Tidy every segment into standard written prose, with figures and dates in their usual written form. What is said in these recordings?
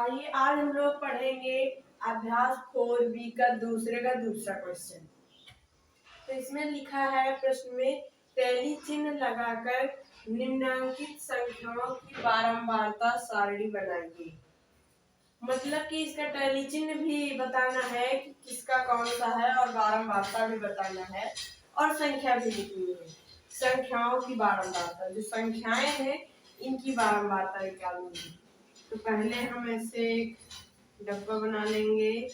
आइए आज हम लोग पढ़ेंगे अभ्यास 4B का दूसरा क्वेश्चन। तो इसमें लिखा है प्रश्न में टैली चिन्ह लगाकर निम्नांकित संख्याओं की बारंबारता सारणी बनाइए। मतलब कि इसका टैली चिन्ह भी बताना है कि किसका कौन सा है और बारंबारता भी बताना है और संख्या भी लिखनी है। संख्याओं की बारंबारता, जो संख्याएं हैं इनकी बारंबारता निकालनी है। तो पहले हम ऐसे एक डब्बा बना लेंगे।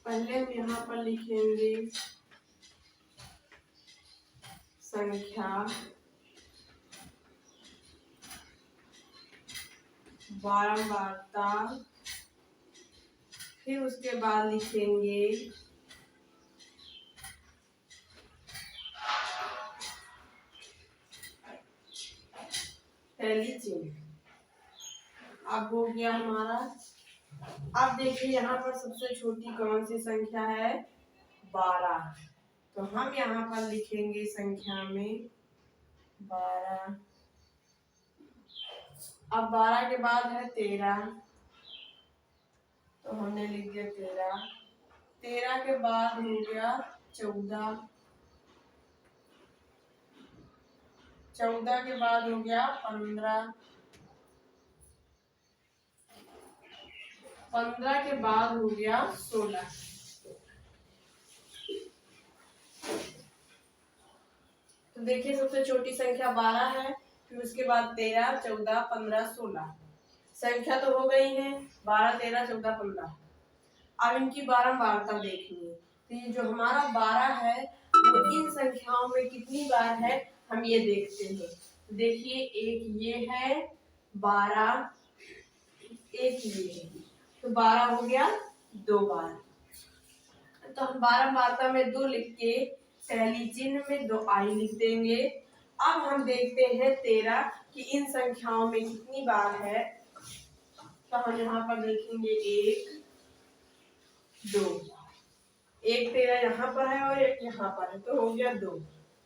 पहले हम यहाँ पर लिखेंगे संख्या बारंबारता, फिर उसके बाद लिखेंगे टैली चिन्ह। अब हो गया हमारा। अब देखिए यहाँ पर सबसे छोटी कौन सी संख्या है, 12। तो हम यहाँ पर लिखेंगे संख्या में 12। अब 12 के बाद है 13, तो हमने लिख दिया 13। 13 के बाद हो गया 14। 14 के बाद हो गया 15। 15 के बाद हो गया 16। तो देखिए सबसे छोटी संख्या 12 है, फिर उसके बाद 13, 14, 15, 16 संख्या तो हो गई है। 12, 13, 14, 15। अब इनकी बारंबारता देखनी है। तो ये जो हमारा 12 है वो इन संख्याओं में कितनी बार है हम ये देखते हैं। देखिए एक ये है 12, एक ये है, तो 12 हो गया 2 बार। तो हम बारंबारता में 2 लिख के टैली चिन्ह में 2 आई लिख देंगे। अब हम देखते हैं 13 कि इन संख्याओं में कितनी बार है। तो हम यहाँ पर लिखेंगे 1, 2। एक 13 यहाँ पर है और एक यहाँ पर है, तो हो गया 2।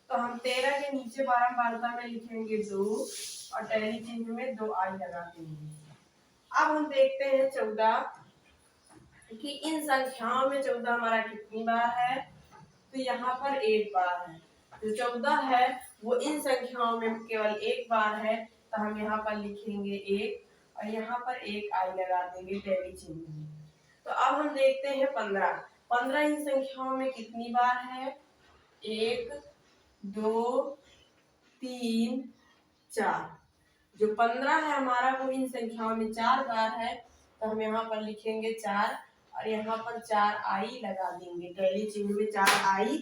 तो हम 13 के नीचे बारंबारता में लिखेंगे 2 और टैली चिन्ह में 2 आई लगा देंगे। अब हम देखते हैं 14 कि इन संख्याओं में 14 हमारा कितनी बार है। तो यहाँ पर 1 बार है। जो 14 है वो इन संख्याओं में केवल 1 बार है, तो हम यहाँ पर लिखेंगे 1 और यहाँ पर 1 आई लगा देंगे टैली चिन्ह में। तो अब हम देखते हैं 15। 15 इन संख्याओं में कितनी बार है। 1, 2, 3, 4। जो 15 है हमारा वो इन संख्याओं में 4 बार है, तो हम यहाँ पर लिखेंगे 4 और यहाँ पर 4 आई लगा देंगे। टैली चिन्ह में 4 आई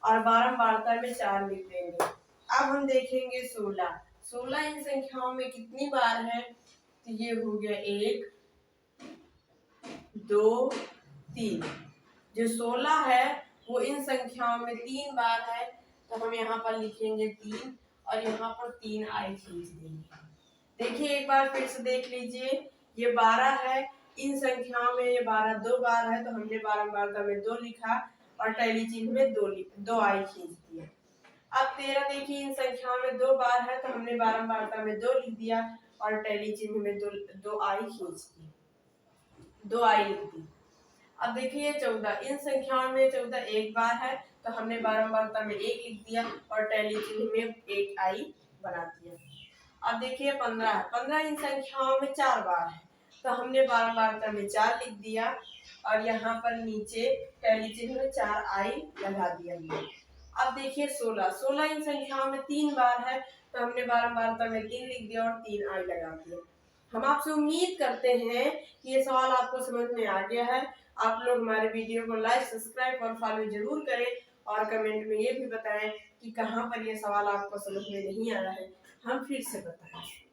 और बारंबारता में 4 लिख देंगे। अब हम देखेंगे 16। 16 इन संख्याओं में कितनी बार है। तो ये हो गया 1, 2, 3। जो 16 है वो इन संख्याओं में 3 बार है, तो हम यहाँ पर लिखेंगे 3 और यहाँ पर 3 आई खींच देंगे। देखिए एक बार फिर से देख लीजिए, ये 12 है, इन संख्याओं में ये 12 2 बार है, तो हमने बारंबारता में 2 लिखा और टैली चिन्ह में 2 आई खींच दिया। अब 13 देखिए इन संख्याओं में 2 बार है, तो हमने बारंबारता में 2 लिख दिया और टैली चिन्ह में 2 आई खींच दी, 2 आई लिख दी। अब देखिए 14 इन संख्याओं में 14 1 बार है, तो हमने बारंबारता में 1 लिख दिया और टैली चिन्ह में 1 आई बना दिया। अब देखिए 15 15 इन संख्याओं में 4 बार है, तो हमने बारंबारता में 4 लिख दिया और यहाँ पर नीचे टैली चिन्ह में 4 आई लगा दिया। अब देखिए 16 16 इन संख्याओं में 3 बार है, तो हमने बारंबारता में 3 लिख दिया और 3 आई लगा दिया। हम आपसे उम्मीद करते हैं कि ये सवाल आपको समझ में आ गया है। आप लोग हमारे वीडियो को लाइक, सब्सक्राइब और फॉलो जरूर करें और कमेंट में ये भी बताएं कि कहाँ पर ये सवाल आपको समझ में नहीं आ रहा है, हम फिर से बताएं।